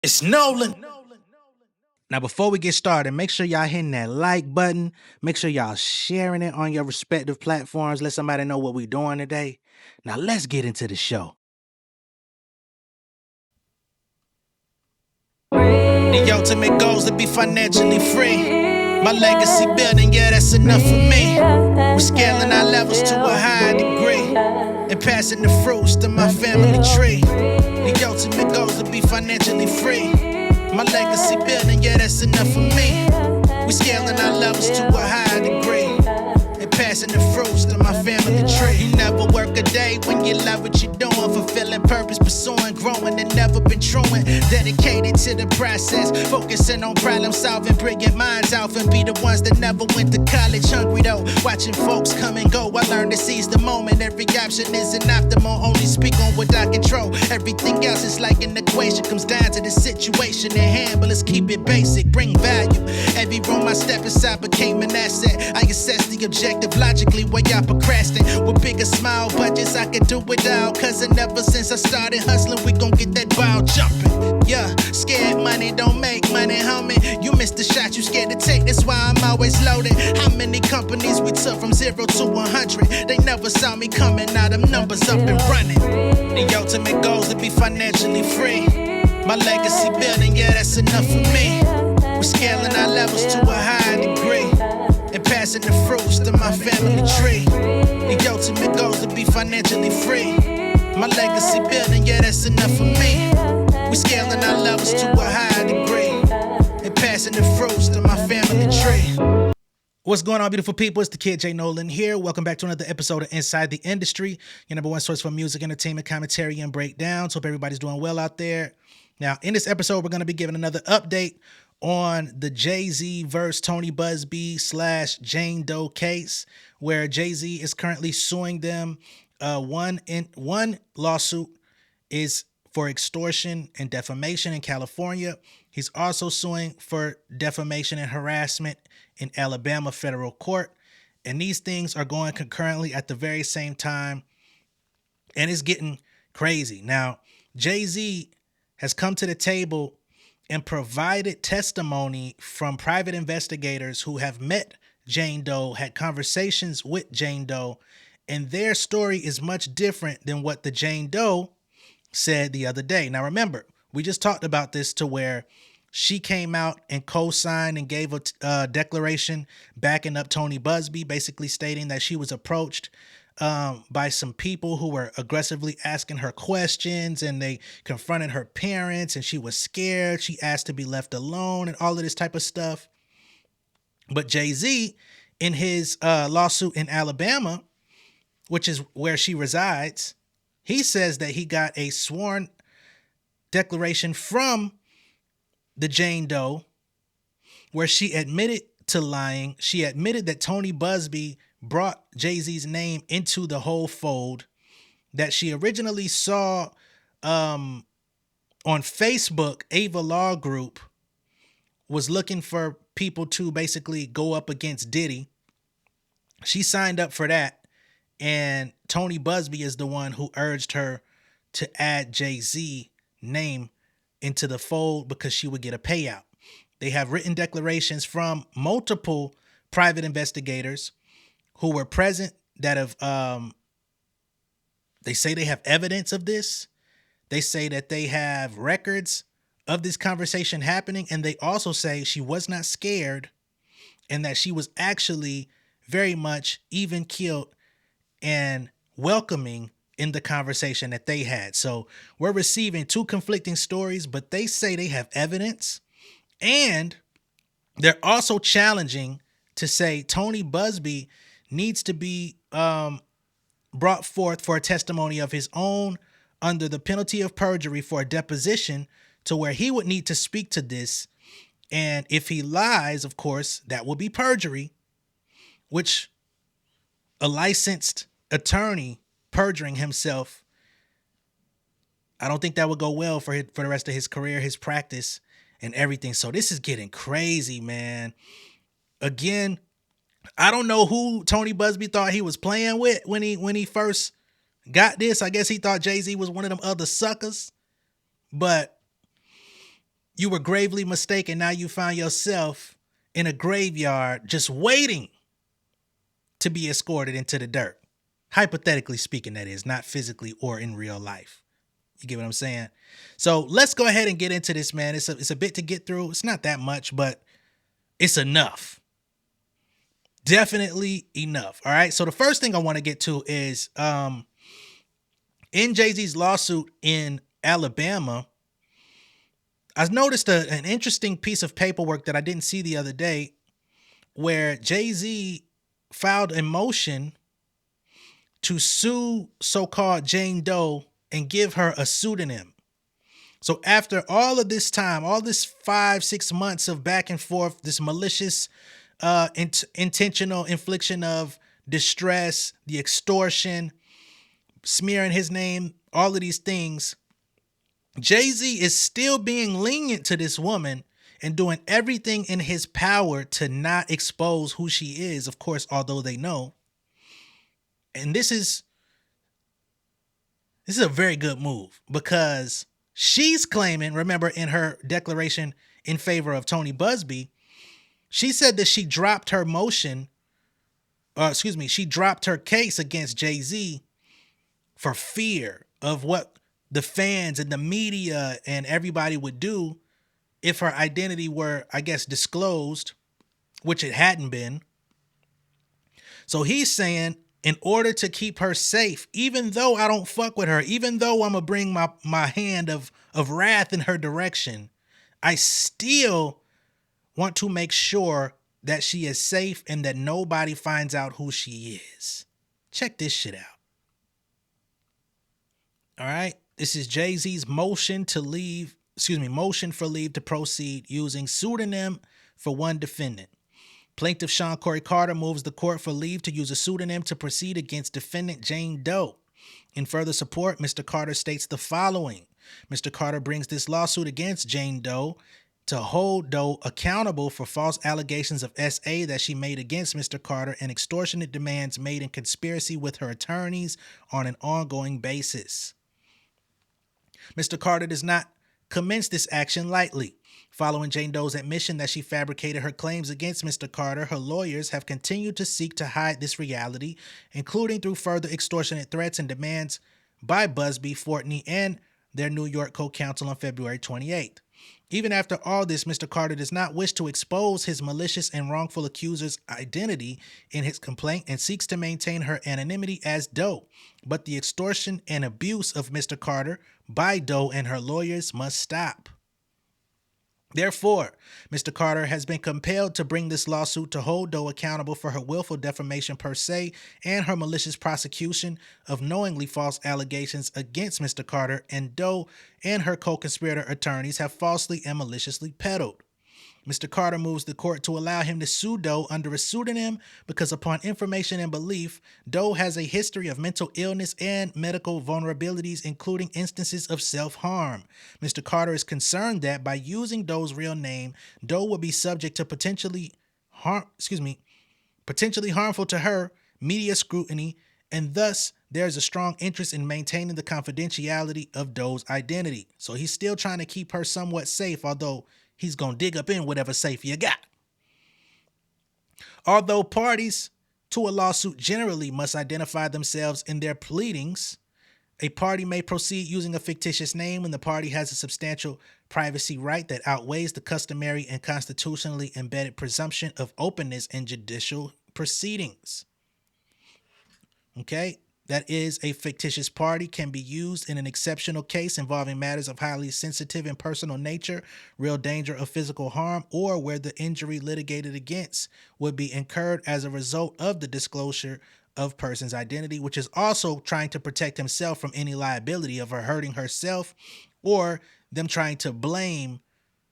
It's Nolan. Now, before we get started, make sure y'all hitting that like button. Make sure y'all sharing it on your respective platforms. Let somebody know what we're doing today. Now, let's get into the show. The ultimate goal is to be financially free. My legacy building, yeah, that's enough for me. We're scaling our levels to a higher degree and passing the fruits to my family tree. The ultimate goal is to be financially free. My legacy building, yeah, that's enough for me. We're scaling our levels to a higher degree and passing the fruits to my family tree. You never work a day when you love what you're doing, fulfilling purpose, pursuing, growing, and never been truant. Dedicated to the process, focusing on problem solving, bringing minds out and be the ones that never went to college. Hungry though, watching folks come and go. I learned to seize the moment. Every option isn't optimal, only speak on what I control. Everything else is like an equation, comes down to the situation at hand. But let's keep it basic, bring value. Every room I step inside became an asset. I assess the objective logically where y'all procrastinate. With bigger smile budgets, I can do it all. Cause ever since I started hustling, we gon' get that ball jumping. Yeah, scared money don't make money, homie. You missed the shot you scared to take, that's why I'm always loaded. How many companies we took from 0 to 100? They never saw me coming, now them numbers up and running. The ultimate goal is to be financially free. My legacy building, yeah, that's enough for me. We're scaling our levels to a higher degree and passing the fruits to my family tree. The ultimate goal is to be financially free. My legacy building, yeah, that's enough for me. We're scaling our levels to a higher degree and passing the fruits to my family tree. What's going on, beautiful people? It's the kid J Nolan here. Welcome back to another episode of Inside the Industry, your number one source for music, entertainment, commentary, and breakdowns. Hope everybody's doing well out there. Now, in this episode, we're going to be giving another update on the Jay-Z versus Tony Buzbee / Jane Doe case, where Jay-Z is currently suing them. One lawsuit is for extortion and defamation in California. He's also suing for defamation and harassment in Alabama federal court. And these things are going concurrently at the very same time. And it's getting crazy. Now, Jay-Z has come to the table and provided testimony from private investigators who have met Jane Doe, had conversations with Jane Doe, and their story is much different than what the Jane Doe said the other day. Now, remember, we just talked about this to where she came out and co-signed and gave a declaration backing up Tony Buzbee, basically stating that she was approached by some people who were aggressively asking her questions, and they confronted her parents, and she was scared. She asked to be left alone and all of this type of stuff. But Jay-Z, in his lawsuit in Alabama, which is where she resides, he says that he got a sworn declaration from the Jane Doe where she admitted to lying. She admitted that Tony Buzbee brought Jay-Z's name into the whole fold, that she originally saw on Facebook. Ava Law Group was looking for people to basically go up against Diddy. She signed up for that, and Tony Buzbee is the one who urged her to add Jay-Z name into the fold because she would get a payout. They have written declarations from multiple private investigators who were present that have, they say they have evidence of this. They say that they have records of this conversation happening. And they also say she was not scared and that she was actually very much even keeled and welcoming in the conversation that they had. So we're receiving two conflicting stories, but they say they have evidence, and they're also challenging to say Tony Buzbee needs to be brought forth for a testimony of his own under the penalty of perjury for a deposition, to where he would need to speak to this. And if he lies, of course, that will be perjury, which a licensed attorney perjuring himself, I don't think that would go well for the rest of his career, his practice, and everything. So this is getting crazy, man. Again, I don't know who Tony Buzbee thought he was playing with when he first got this. I guess he thought Jay-Z was one of them other suckers. But You were gravely mistaken. Now you found yourself in a graveyard just waiting to be escorted into the dirt. Hypothetically speaking, that is, not physically or in real life. You get what I'm saying? So let's go ahead and get into this, man. It's a bit to get through. It's not that much, but it's enough. Definitely enough. All right. So the first thing I want to get to is in Jay-Z's lawsuit in Alabama, I noticed an interesting piece of paperwork that I didn't see the other day where Jay-Z filed a motion to sue so-called Jane Doe and give her a pseudonym. So after all of this time, all this 5-6 months of back and forth, this malicious, intentional infliction of distress, the extortion, smearing his name, all of these things, Jay-Z is still being lenient to this woman and doing everything in his power to not expose who she is, of course, although they know. And this is a very good move because she's claiming, remember in her declaration in favor of Tony Buzbee, she said that she dropped her she dropped her case against Jay-Z for fear of what the fans and the media and everybody would do if her identity were, I guess, disclosed, which it hadn't been. So he's saying, in order to keep her safe, even though I don't fuck with her, even though I'm going to bring my hand of wrath in her direction, I still want to make sure that she is safe and that nobody finds out who she is. Check this shit out. All right. This is Jay-Z's motion for leave to proceed using pseudonym for one defendant. Plaintiff Sean Corey Carter moves the court for leave to use a pseudonym to proceed against defendant Jane Doe. In further support, Mr. Carter states the following. Mr. Carter brings this lawsuit against Jane Doe to hold Doe accountable for false allegations of SA that she made against Mr. Carter and extortionate demands made in conspiracy with her attorneys on an ongoing basis. Mr. Carter does not commence this action lightly. Following Jane Doe's admission that she fabricated her claims against Mr. Carter, her lawyers have continued to seek to hide this reality, including through further extortionate threats and demands by Buzbee, Fortney, and their New York co-counsel on February 28th. Even after all this, Mr. Carter does not wish to expose his malicious and wrongful accuser's identity in his complaint and seeks to maintain her anonymity as Doe. But the extortion and abuse of Mr. Carter by Doe and her lawyers must stop. Therefore, Mr. Carter has been compelled to bring this lawsuit to hold Doe accountable for her willful defamation per se and her malicious prosecution of knowingly false allegations against Mr. Carter, and Doe and her co-conspirator attorneys have falsely and maliciously peddled. Mr. Carter moves the court to allow him to sue Doe under a pseudonym because upon information and belief, Doe has a history of mental illness and medical vulnerabilities, including instances of self-harm. Mr. Carter is concerned that by using Doe's real name, Doe will be subject to potentially harmful to her media scrutiny, and thus there is a strong interest in maintaining the confidentiality of Doe's identity. So he's still trying to keep her somewhat safe, although he's going to dig up in whatever safe you got. Although parties to a lawsuit generally must identify themselves in their pleadings, a party may proceed using a fictitious name when the party has a substantial privacy right that outweighs the customary and constitutionally embedded presumption of openness in judicial proceedings. Okay? That is, a fictitious party can be used in an exceptional case involving matters of highly sensitive and personal nature, real danger of physical harm, or where the injury litigated against would be incurred as a result of the disclosure of person's identity, which is also trying to protect himself from any liability of her hurting herself or them trying to blame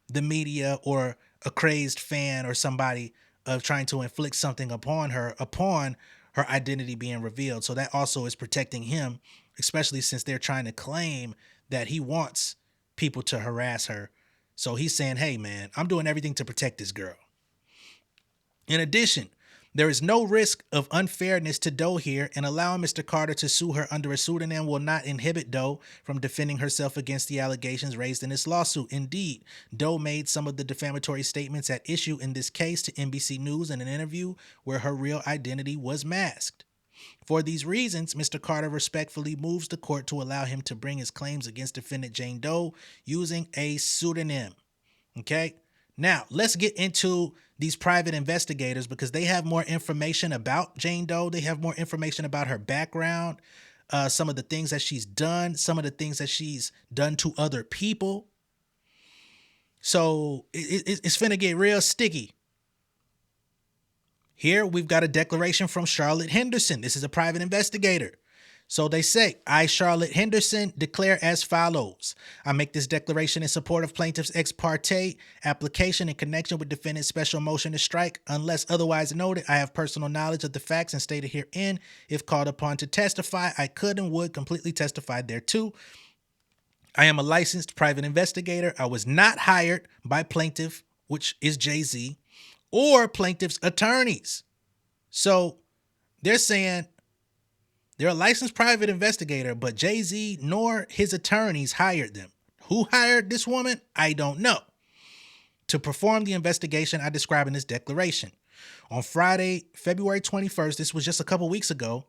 the media or a crazed fan or somebody of trying to inflict something upon her identity being revealed. So that also is protecting him, especially since they're trying to claim that he wants people to harass her. So he's saying, hey, man, I'm doing everything to protect this girl. In addition, There is no risk of unfairness to Doe here, and allowing Mr. Carter to sue her under a pseudonym will not inhibit Doe from defending herself against the allegations raised in this lawsuit. Indeed, Doe made some of the defamatory statements at issue in this case to NBC News in an interview where her real identity was masked. For these reasons, Mr. Carter respectfully moves the court to allow him to bring his claims against defendant Jane Doe using a pseudonym. Okay? Now, let's get into these private investigators because they have more information about Jane Doe. They have more information about her background, some of the things that she's done, some of the things that she's done to other people. So it's finna get real sticky. Here we've got a declaration from Charlotte Henderson. This is a private investigator. So they say, I, Charlotte Henderson, declare as follows. I make this declaration in support of plaintiff's ex parte application in connection with defendant's special motion to strike. Unless otherwise noted, I have personal knowledge of the facts and stated herein. If called upon to testify, I could and would completely testify thereto. I am a licensed private investigator. I was not hired by plaintiff, which is Jay-Z, or plaintiff's attorneys. So they're saying they're a licensed private investigator, but Jay-Z nor his attorneys hired them. Who hired this woman? I don't know. To perform the investigation I describe in this declaration. On Friday, February 21st, this was just a couple weeks ago,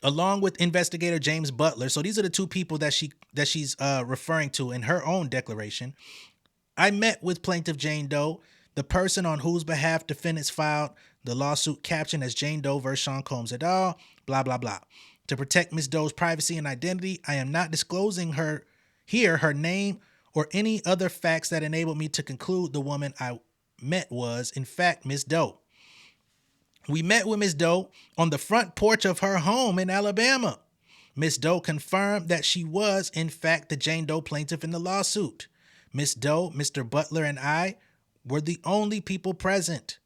along with investigator James Butler. So these are the two people that she's referring to in her own declaration. I met with plaintiff Jane Doe, the person on whose behalf defendants filed the lawsuit captioned as Jane Doe versus Sean Combs et al., blah, blah, blah. To protect Ms. Doe's privacy and identity, I am not disclosing her name, or any other facts that enabled me to conclude the woman I met was, in fact, Ms. Doe. We met with Ms. Doe on the front porch of her home in Alabama. Ms. Doe confirmed that she was, in fact, the Jane Doe plaintiff in the lawsuit. Ms. Doe, Mr. Butler, and I were the only people present.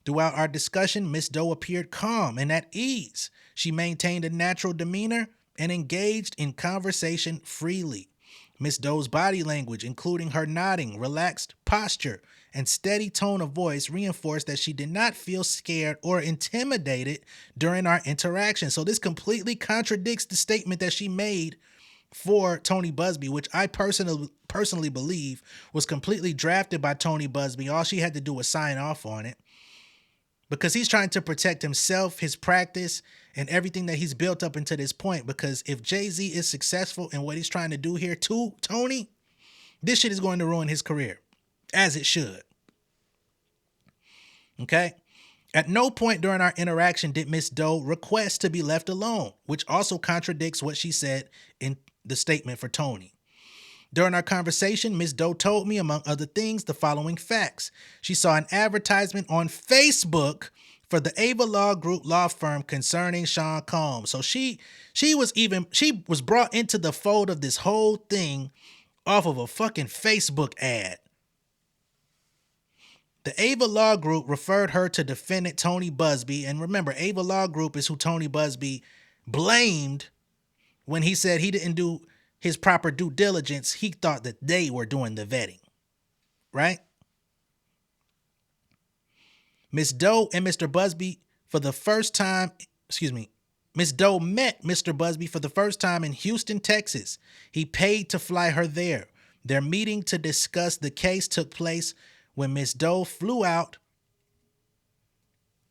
Throughout our discussion, Ms. Doe appeared calm and at ease. She maintained a natural demeanor and engaged in conversation freely. Ms. Doe's body language, including her nodding, relaxed posture, and steady tone of voice, reinforced that she did not feel scared or intimidated during our interaction. So this completely contradicts the statement that she made for Tony Buzbee, which I personally believe was completely drafted by Tony Buzbee. All she had to do was sign off on it because he's trying to protect himself, his practice, and everything that he's built up into this point. Because if Jay-Z is successful in what he's trying to do here to Tony, this shit is going to ruin his career, as it should. Okay? At no point during our interaction did Ms. Doe request to be left alone, which also contradicts what she said in the statement for Tony. During our conversation, Ms. Doe told me, among other things, the following facts. She saw an advertisement on Facebook for the Ava Law Group law firm concerning Sean Combs. So she was brought into the fold of this whole thing off of a fucking Facebook ad. The Ava Law Group referred her to defendant Tony Buzbee. And remember, Ava Law Group is who Tony Buzbee blamed when he said he didn't do his proper due diligence. He thought that they were doing the vetting, right? Ms. Doe and Mr. Buzbee for the first time, Ms. Doe met Mr. Buzbee for the first time in Houston, Texas. He paid to fly her there. Their meeting to discuss the case took place when Ms. Doe flew out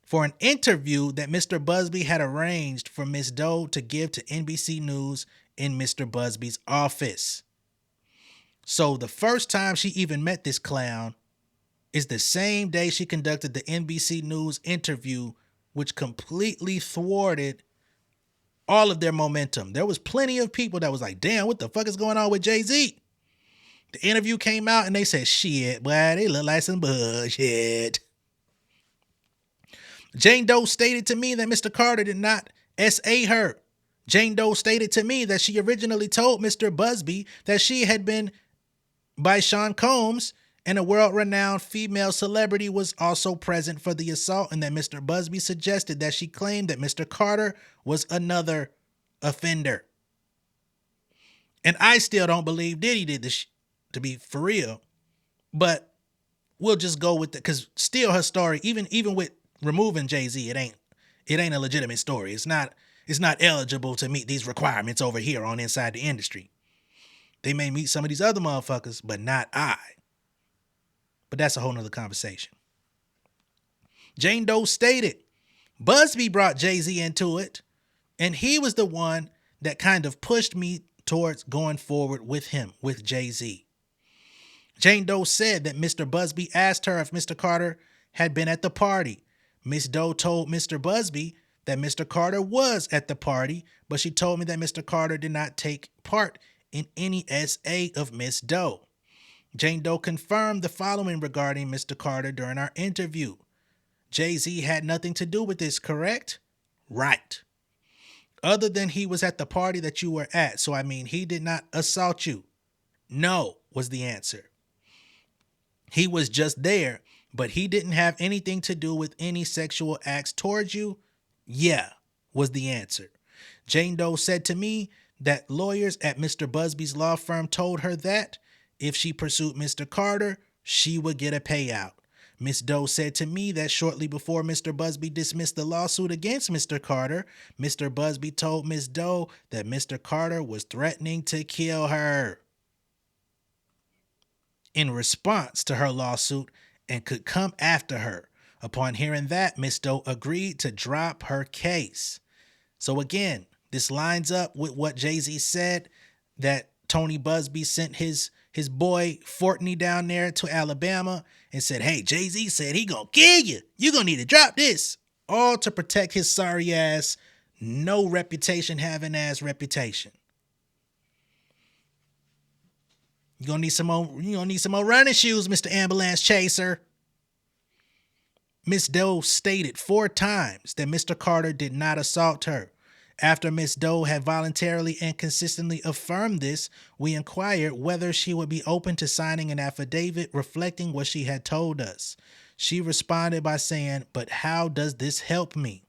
for an interview that Mr. Buzbee had arranged for Ms. Doe to give to NBC News in Mr. Buzbee's office. So the first time she even met this clown is the same day she conducted the NBC News interview, which completely thwarted all of their momentum. There was plenty of people that was like, damn, what the fuck is going on with Jay-Z? The interview came out and they said, shit, boy, they look like some bullshit. Jane Doe stated to me that Mr. Carter did not SA her. Jane Doe stated to me that she originally told Mr. Buzbee that she had been by Sean Combs and a world-renowned female celebrity was also present for the assault, and that Mr. Buzbee suggested that she claimed that Mr. Carter was another offender. And I still don't believe Diddy did this, to be for real, but we'll just go with it, because still her story, even with removing Jay-Z, it ain't a legitimate story. It's not eligible to meet these requirements over here on inside the industry. They may meet some of these other motherfuckers, but not I. But that's a whole nother conversation. Jane Doe stated, Buzbee brought Jay-Z into it, and he was the one that kind of pushed me towards going forward with him, with Jay-Z. Jane Doe said that Mr. Buzbee asked her if Mr. Carter had been at the party. Miss Doe told Mr. Buzbee that Mr. Carter was at the party, but she told me that Mr. Carter did not take part in any SA of Miss Doe. Jane Doe confirmed the following regarding Mr. Carter during our interview. Jay-Z had nothing to do with this, correct? Right. Other than he was at the party that you were at, so I mean he did not assault you. No, was the answer. He was just there, but he didn't have anything to do with any sexual acts towards you? Yeah, was the answer. Jane Doe said to me that lawyers at Mr. Buzbee's law firm told her that if she pursued Mr. Carter, she would get a payout. Miss Doe said to me that shortly before Mr. Buzbee dismissed the lawsuit against Mr. Carter, Mr. Buzbee told Miss Doe that Mr. Carter was threatening to kill her in response to her lawsuit and could come after her. Upon hearing that, Miss Doe agreed to drop her case. So again, this lines up with what Jay-Z said, that Tony Buzbee sent his boy Fortney down there to Alabama and said, hey, Jay-Z said he gonna kill you. You gonna need to drop this. All to protect his sorry ass, no reputation having ass reputation. You're gonna need some more running shoes, Mr. Ambulance Chaser. Miss Doe stated 4 times that Mr. Carter did not assault her. After Miss Doe had voluntarily and consistently affirmed this, we inquired whether she would be open to signing an affidavit reflecting what she had told us. She responded by saying, but how does this help me?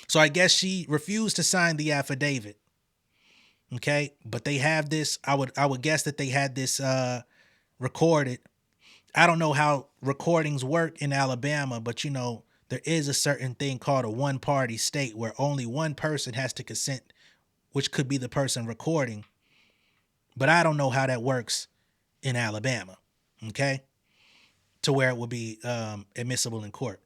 So I guess she refused to sign the affidavit. Okay, but they have this, I would guess that they had this recorded. I don't know how recordings work in Alabama, but you know, there is a certain thing called a one-party state where only one person has to consent, which could be the person recording. But I don't know how that works in Alabama, okay, to where it would be admissible in court.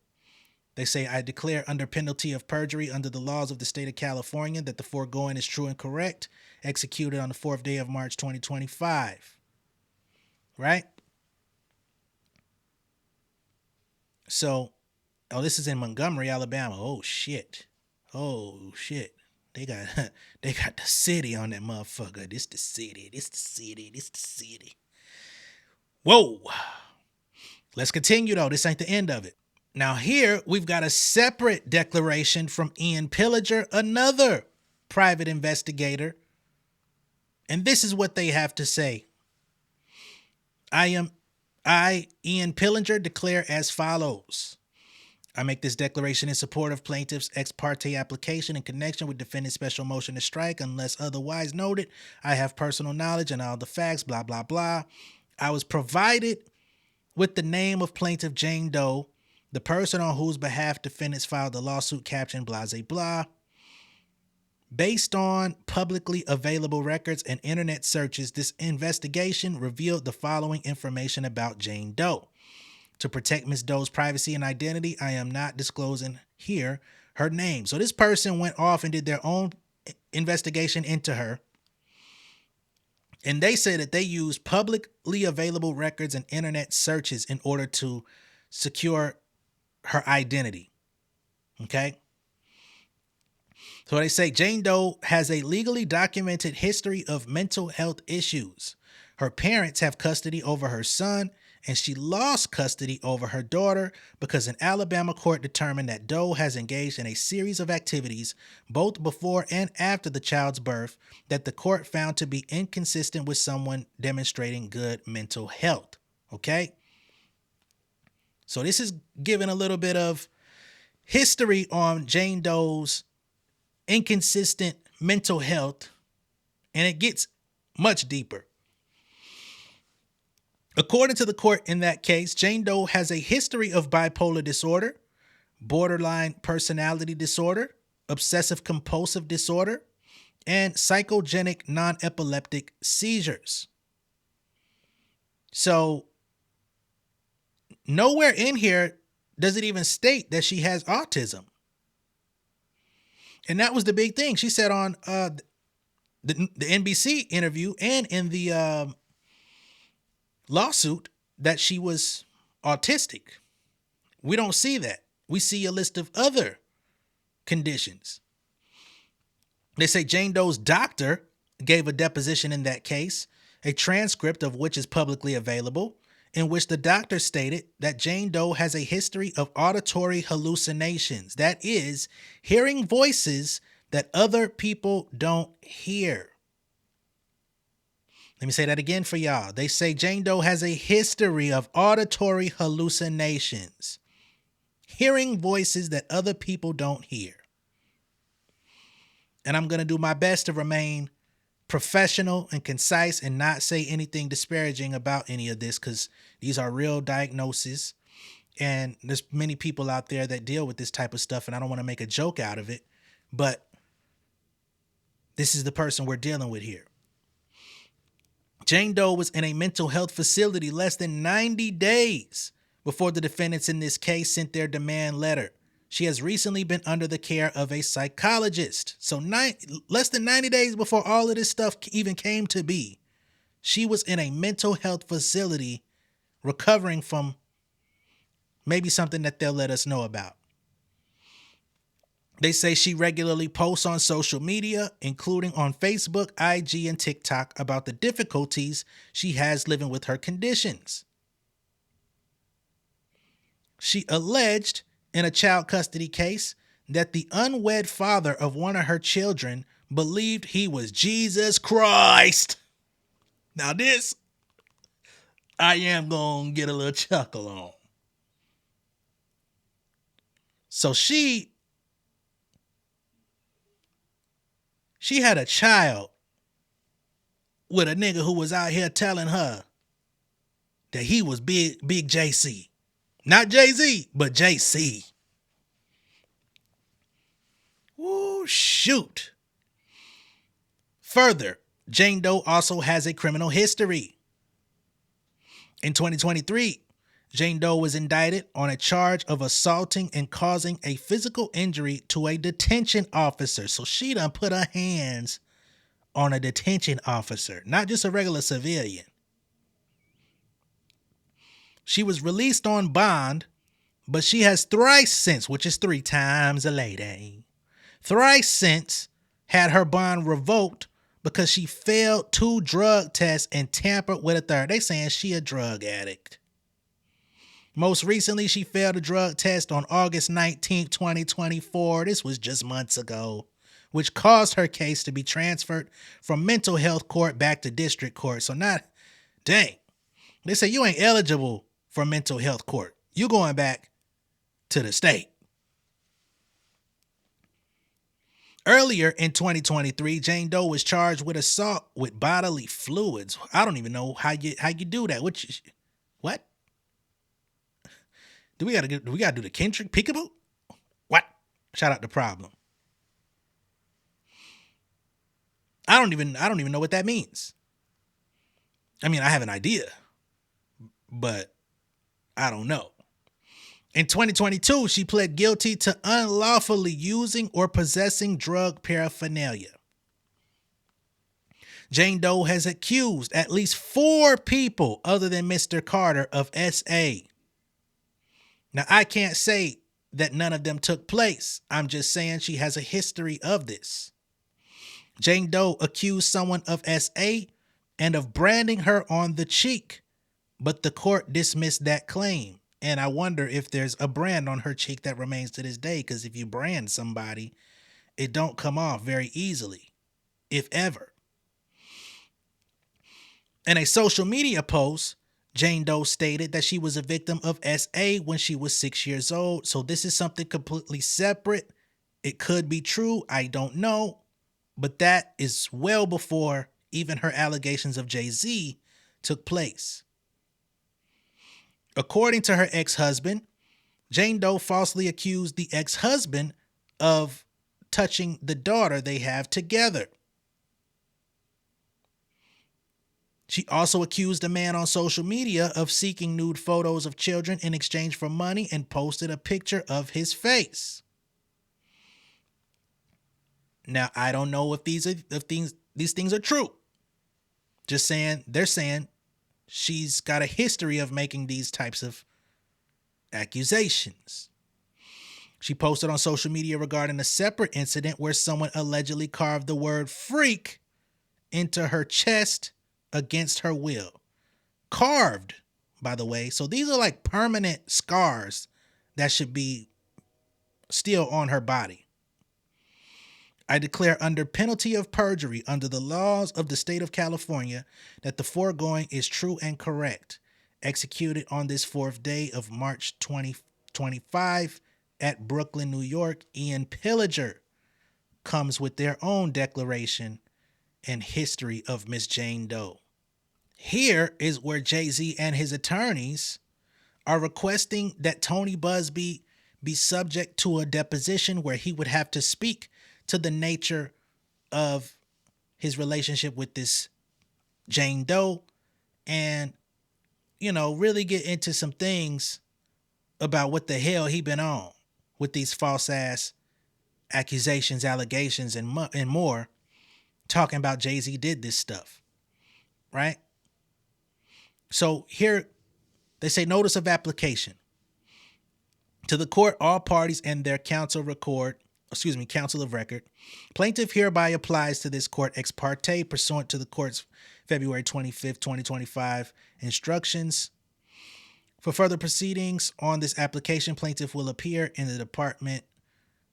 They say, I declare under penalty of perjury under the laws of the state of California that the foregoing is true and correct, executed on the 4th day of March 2025. Right? So, oh, this is in Montgomery, Alabama. Oh shit. They got the city on that motherfucker. This the city. Whoa. Let's continue though. This ain't the end of it. Now here we've got a separate declaration from Ian Pillinger, another private investigator. And this is what they have to say. I, Ian Pillinger, declare as follows. I make this declaration in support of plaintiff's ex parte application in connection with defendant's special motion to strike unless otherwise noted. I have personal knowledge and all the facts, blah, blah, blah. I was provided with the name of plaintiff Jane Doe, the person on whose behalf defendants filed the lawsuit captioned blah, blah, blah. Based on publicly available records and internet searches, this investigation revealed the following information about Jane Doe. To protect Ms. Doe's privacy and identity, I am not disclosing here her name. So this person went off and did their own investigation into her. And they said that they used publicly available records and internet searches in order to secure her identity. Okay? So they say Jane Doe has a legally documented history of mental health issues. Her parents have custody over her son, and she lost custody over her daughter because an Alabama court determined that Doe has engaged in a series of activities, both before and after the child's birth, that the court found to be inconsistent with someone demonstrating good mental health. Okay? So this is giving a little bit of history on Jane Doe's inconsistent mental health, and it gets much deeper. According to the court in that case, Jane Doe has a history of bipolar disorder, borderline personality disorder, obsessive compulsive disorder, and psychogenic non-epileptic seizures. So nowhere in here does it even state that she has autism. And that was the big thing. She said on the NBC interview and in the lawsuit that she was autistic. We don't see that. We see a list of other conditions. They say Jane Doe's doctor gave a deposition in that case, a transcript of which is publicly available, in which the doctor stated that Jane Doe has a history of auditory hallucinations. That is, hearing voices that other people don't hear. Let me say that again for y'all. They say Jane Doe has a history of auditory hallucinations, hearing voices that other people don't hear. And I'm going to do my best to remain professional and concise and not say anything disparaging about any of this, because these are real diagnoses and there's many people out there that deal with this type of stuff, and I don't want to make a joke out of it, but this is the person we're dealing with here. Jane Doe was in a mental health facility less than 90 days before the defendants in this case sent their demand letter. She has recently been under the care of a psychologist. So less than 90 days before all of this stuff even came to be, she was in a mental health facility recovering from maybe something that they'll let us know about. They say she regularly posts on social media, including on Facebook, IG, and TikTok, about the difficulties she has living with her conditions. She alleged in a child custody case that the unwed father of one of her children believed he was Jesus Christ. Now this, I am going to get a little chuckle on. So she had a child with a nigga who was out here telling her that he was big JC. Not Jay-Z, but JC. Woo, shoot. Further, Jane Doe also has a criminal history. In 2023, Jane Doe was indicted on a charge of assaulting and causing a physical injury to a detention officer. So she done put her hands on a detention officer, not just a regular civilian. She was released on bond, but she has thrice since, which is 3 times a lady, thrice since had her bond revoked because she failed 2 drug tests and tampered with a third. They saying she a drug addict. Most recently, she failed a drug test on August 19, 2024. This was just months ago, which caused her case to be transferred from mental health court back to district court. So dang, they say you ain't eligible for mental health court. You going back to the state. Earlier in 2023, Jane Doe was charged with assault with bodily fluids. I don't even know how you do that. What? Do we gotta do the Kendrick peekaboo? What? Shout out to Problem. I don't even know what that means. I mean, I have an idea, but I don't know. In 2022, she pled guilty to unlawfully using or possessing drug paraphernalia. Jane Doe has accused at least 4 people other than Mr. Carter of SA. Now, I can't say that none of them took place. I'm just saying she has a history of this. Jane Doe accused someone of SA and of branding her on the cheek, but the court dismissed that claim. And I wonder if there's a brand on her cheek that remains to this day, because if you brand somebody, it don't come off very easily, if ever. In a social media post, Jane Doe stated that she was a victim of SA when she was 6 years old. So this is something completely separate. It could be true. I don't know. But that is well before even her allegations of Jay-Z took place. According to her ex-husband, Jane Doe falsely accused the ex-husband of touching the daughter they have together. She also accused a man on social media of seeking nude photos of children in exchange for money and posted a picture of his face. Now, I don't know if these things are true. Just saying, they're saying she's got a history of making these types of accusations. She posted on social media regarding a separate incident where someone allegedly carved the word freak into her chest against her will. Carved, by the way. So these are like permanent scars that should be still on her body. I declare under penalty of perjury under the laws of the state of California that the foregoing is true and correct. Executed on this 4th day of March 2025 at Brooklyn, New York. Ian Pillager comes with their own declaration and history of Miss Jane Doe. Here is where Jay-Z and his attorneys are requesting that Tony Buzbee be subject to a deposition where he would have to speak to the nature of his relationship with this Jane Doe and, really get into some things about what the hell he been on with these false ass accusations, allegations, and more, talking about Jay-Z did this stuff, right? So here they say notice of application. To the court, all parties and their counsel of record. Plaintiff hereby applies to this court ex parte pursuant to the court's February 25th, 2025 instructions. For further proceedings on this application, plaintiff will appear in the Department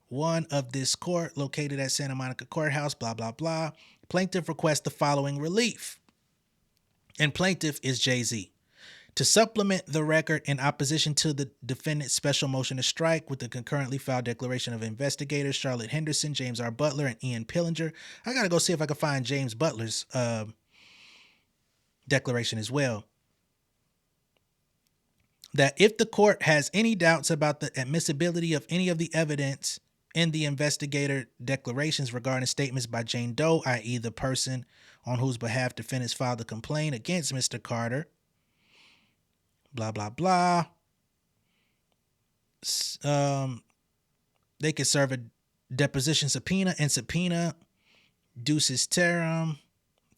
1 of this court located at Santa Monica Courthouse, blah, blah, blah. Plaintiff requests the following relief. And plaintiff is Jay-Z. To supplement the record in opposition to the defendant's special motion to strike with the concurrently filed declaration of investigators Charlotte Henderson, James R. Butler, and Ian Pillinger. I got to go see if I can find James Butler's declaration as well. That if the court has any doubts about the admissibility of any of the evidence in the investigator declarations regarding statements by Jane Doe, i.e. the person on whose behalf defendants filed the complaint against Mr. Carter, blah, blah, blah. They could serve a deposition subpoena and subpoena ducis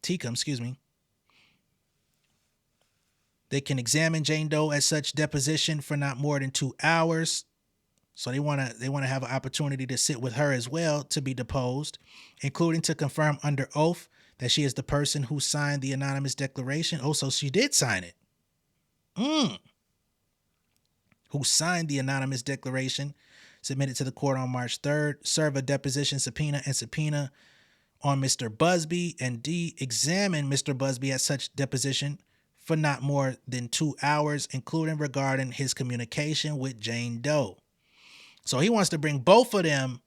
tecum. They can examine Jane Doe at such deposition for not more than 2 hours. So they want to have an opportunity to sit with her as well to be deposed, including to confirm under oath that she is the person who signed the anonymous declaration. Oh, so she did sign it. Who signed the anonymous declaration submitted to the court on March 3rd, serve a deposition subpoena and subpoena on Mr. Buzbee, and D, examine Mr. Buzbee at such deposition for not more than 2 hours, including regarding his communication with Jane Doe. So he wants to bring both of them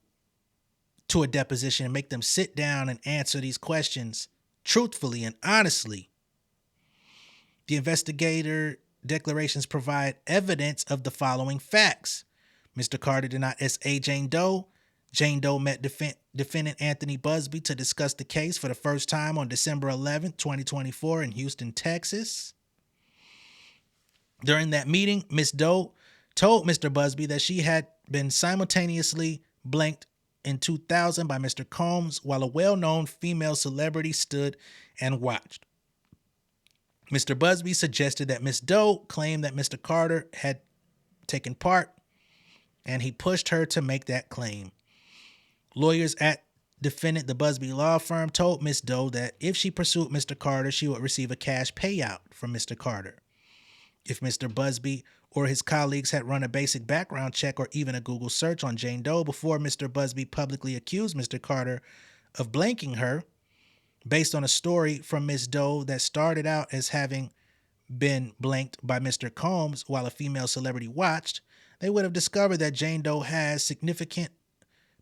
to a deposition and make them sit down and answer these questions truthfully and honestly. The investigator declarations provide evidence of the following facts. Mr. Carter did not S.A. Jane Doe. Jane Doe met defendant Anthony Buzbee to discuss the case for the first time on December 11th, 2024 in Houston, Texas. During that meeting, Ms. Doe told Mr. Buzbee that she had been simultaneously blanked in 2000 by Mr. Combs while a well-known female celebrity stood and watched. Mr. Buzbee suggested that Ms. Doe claimed that Mr. Carter had taken part, and he pushed her to make that claim. Lawyers at defendant the Buzbee law firm told Ms. Doe that if she pursued Mr. Carter, she would receive a cash payout from Mr. Carter. If Mr. Buzbee or his colleagues had run a basic background check or even a Google search on Jane Doe before Mr. Buzbee publicly accused Mr. Carter of blanking her, based on a story from Ms. Doe that started out as having been blanked by Mr. Combs while a female celebrity watched, they would have discovered that Jane Doe has significant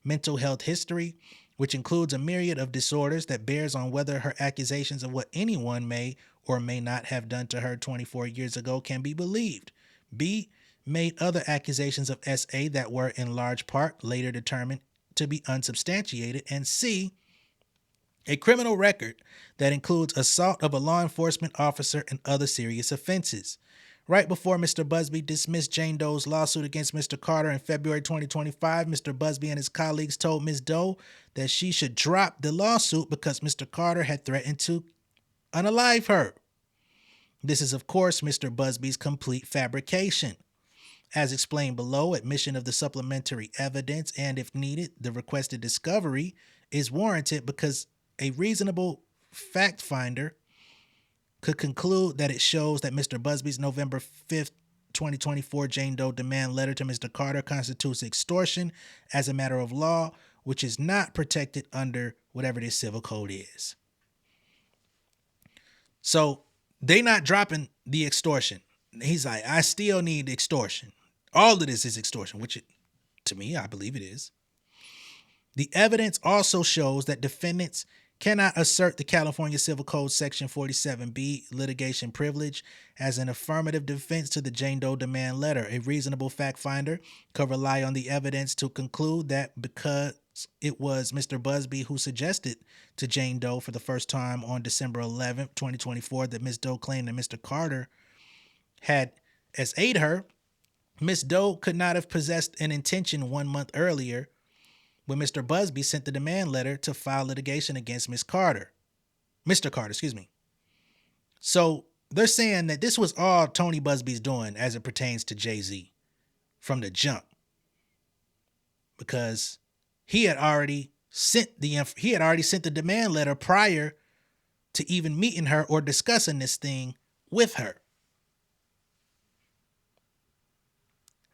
mental health history, which includes a myriad of disorders that bears on whether her accusations of what anyone may or may not have done to her 24 years ago can be believed. B, made other accusations of SA that were in large part later determined to be unsubstantiated. And C, a criminal record that includes assault of a law enforcement officer and other serious offenses. Right before Mr. Buzbee dismissed Jane Doe's lawsuit against Mr. Carter in February 2025, Mr. Buzbee and his colleagues told Ms. Doe that she should drop the lawsuit because Mr. Carter had threatened to unalive her. This is, of course, Mr. Buzbee's complete fabrication. As explained below, admission of the supplementary evidence and, if needed, the requested discovery is warranted because a reasonable fact finder could conclude that it shows that Mr. Buzbee's November 5th, 2024 Jane Doe demand letter to Mr. Carter constitutes extortion as a matter of law, which is not protected under whatever this civil code is. So they not dropping the extortion. He's like, I still need extortion. All of this is extortion, which to me, I believe it is. The evidence also shows that defendants cannot assert the California Civil Code Section 47B litigation privilege as an affirmative defense to the Jane Doe demand letter. A reasonable fact finder could rely on the evidence to conclude that because it was Mr. Buzbee who suggested to Jane Doe for the first time on December 11th, 2024, that Ms. Doe claimed that Mr. Carter had SA'd her, Ms. Doe could not have possessed an intention 1 month earlier when Mr. Buzbee sent the demand letter to file litigation against Mr. Carter, excuse me. So they're saying that this was all Tony Buzbee's doing as it pertains to Jay-Z from the jump, because he had already sent the demand letter prior to even meeting her or discussing this thing with her.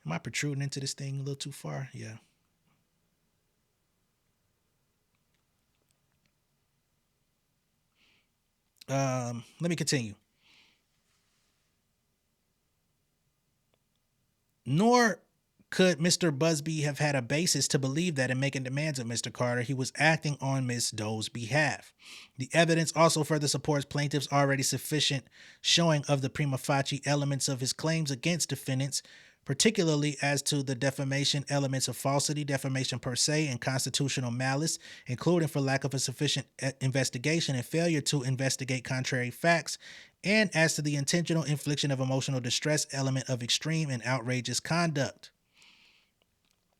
Am I protruding into this thing a little too far? Yeah. Let me continue. Nor could Mr. Buzbee have had a basis to believe that in making demands of Mr. Carter, he was acting on Ms. Doe's behalf. The evidence also further supports plaintiff's already sufficient showing of the prima facie elements of his claims against defendants, particularly as to the defamation elements of falsity, defamation per se, and constitutional malice, including for lack of a sufficient investigation and failure to investigate contrary facts, and as to the intentional infliction of emotional distress element of extreme and outrageous conduct.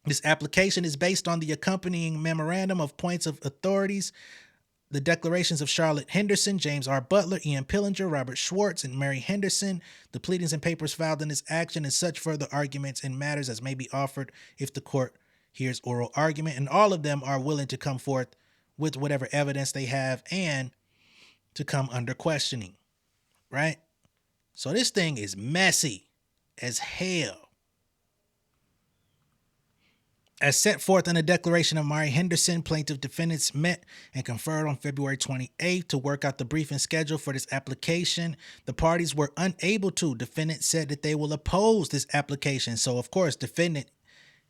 This application is based on the accompanying memorandum of points of authorities, the declarations of Charlotte Henderson, James R. Butler, Ian Pillinger, Robert Schwartz, and Mary Henderson, the pleadings and papers filed in this action, and such further arguments and matters as may be offered if the court hears oral argument. And all of them are willing to come forth with whatever evidence they have and to come under questioning, right? So this thing is messy as hell. As set forth in the declaration of Mary Henderson, plaintiff defendants met and conferred on February 28th to work out the briefing schedule for this application. The parties were unable to. Defendant said that they will oppose this application. So, of course, defendant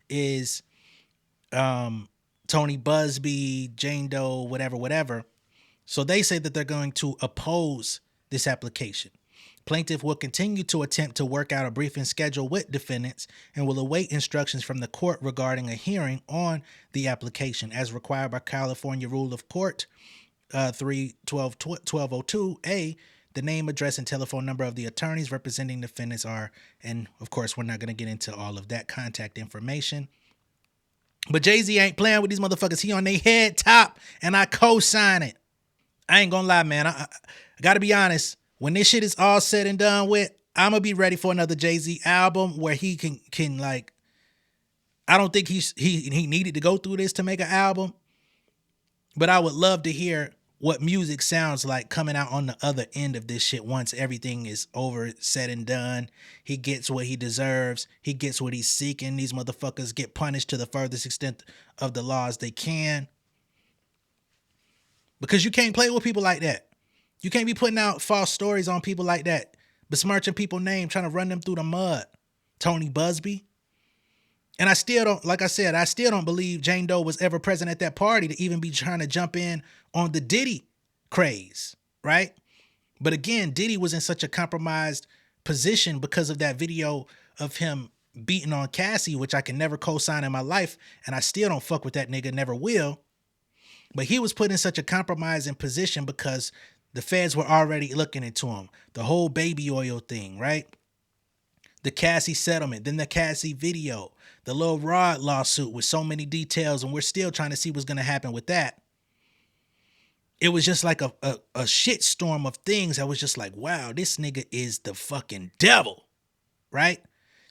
is Tony Buzbee, Jane Doe, whatever. So they say that they're going to oppose this application. Plaintiff will continue to attempt to work out a briefing schedule with defendants and will await instructions from the court regarding a hearing on the application as required by California Rule of Court 3-1202A. The name, address, and telephone number of the attorneys representing defendants are, and of course, we're not going to get into all of that contact information. But Jay-Z ain't playing with these motherfuckers. He on their head top, and I co-sign it. I ain't gonna lie, man. I gotta be honest. When this shit is all said and done with, I'm going to be ready for another Jay-Z album where he can like, I don't think he needed to go through this to make an album, but I would love to hear what music sounds like coming out on the other end of this shit once everything is over, said and done. He gets what he deserves. He gets what he's seeking. These motherfuckers get punished to the furthest extent of the laws they can. Because you can't play with people like that. You can't be putting out false stories on people like that, besmirching people's name, trying to run them through the mud. Tony Buzbee. And I still don't, like I said, I still don't believe Jane Doe was ever present at that party to even be trying to jump in on the Diddy craze, right? But again, Diddy was in such a compromised position because of that video of him beating on Cassie, which I can never co-sign in my life, and I still don't fuck with that nigga, never will. But he was put in such a compromising position because the feds were already looking into him. The whole baby oil thing, right? The Cassie settlement, then the Cassie video, the Lil Rod lawsuit with so many details, and we're still trying to see what's going to happen with that. It was just like a shitstorm of things. I was just like, wow, this nigga is the fucking devil, right?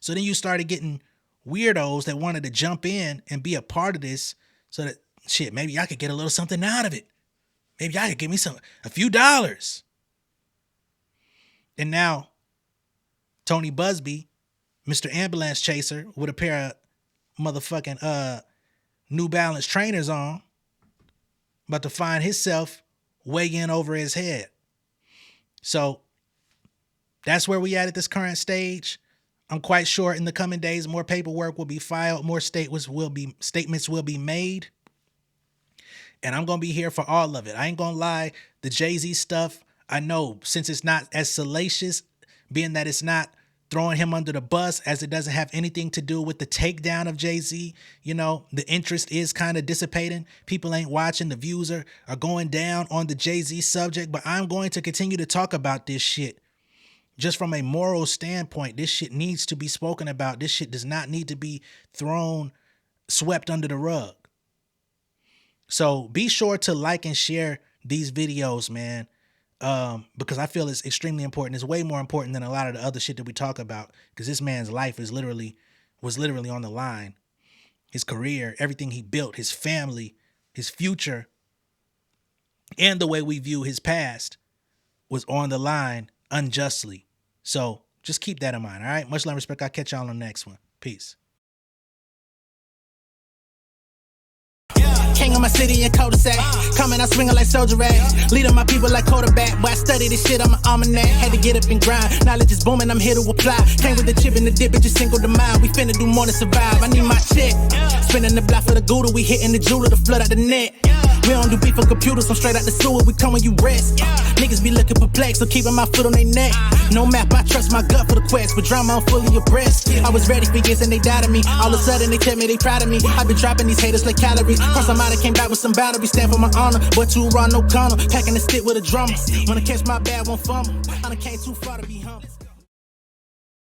So then you started getting weirdos that wanted to jump in and be a part of this so that, shit, maybe I could get a little something out of it. Maybe I could give me a few dollars. And now, Tony Buzbee, Mr. Ambulance Chaser, with a pair of motherfucking New Balance trainers on, about to find himself way in over his head. So that's where we at this current stage. I'm quite sure in the coming days, more paperwork will be filed, more statements will be made. And I'm going to be here for all of it. I ain't going to lie. The Jay-Z stuff, I know, since it's not as salacious, being that it's not throwing him under the bus, as it doesn't have anything to do with the takedown of Jay-Z, you know, the interest is kind of dissipating. People ain't watching. The views are going down on the Jay-Z subject. But I'm going to continue to talk about this shit. Just from a moral standpoint, this shit needs to be spoken about. This shit does not need to be swept under the rug. So be sure to like and share these videos, man, because I feel it's extremely important. It's way more important than a lot of the other shit that we talk about, because this man's life was literally on the line. His career, everything he built, his family, his future, and the way we view his past was on the line unjustly. So just keep that in mind, all right? Much love and respect. I'll catch y'all on the next one. Peace. King of my city and cul-de-sac. Coming out swinging like soldier rags. Leading my people like quarterback. Boy, I study this shit, I'm an almanac. Had to get up and grind. Knowledge is booming, I'm here to apply. Came with the chip and the dip, it just single the mind. We finna do more than survive. I need my check. Spinning the block for the Gouda. We hitting the jeweler to flood out the net. We don't do beef on computers, I'm straight out the sewer. We come when you rest. Niggas be looking perplexed, so keeping my foot on their neck. No map, I trust my gut for the quest. But drama, I'm fully abreast. I was ready for years and they doubted me. All of a sudden they tell me they proud of me. I been dropping these haters like calories. Cross them out, I came back with some boundaries. Stand for my honor, but too raw, no corner. Packing the stick with a drummer. Wanna catch my bad, won't fumble. I done came too far to be humble.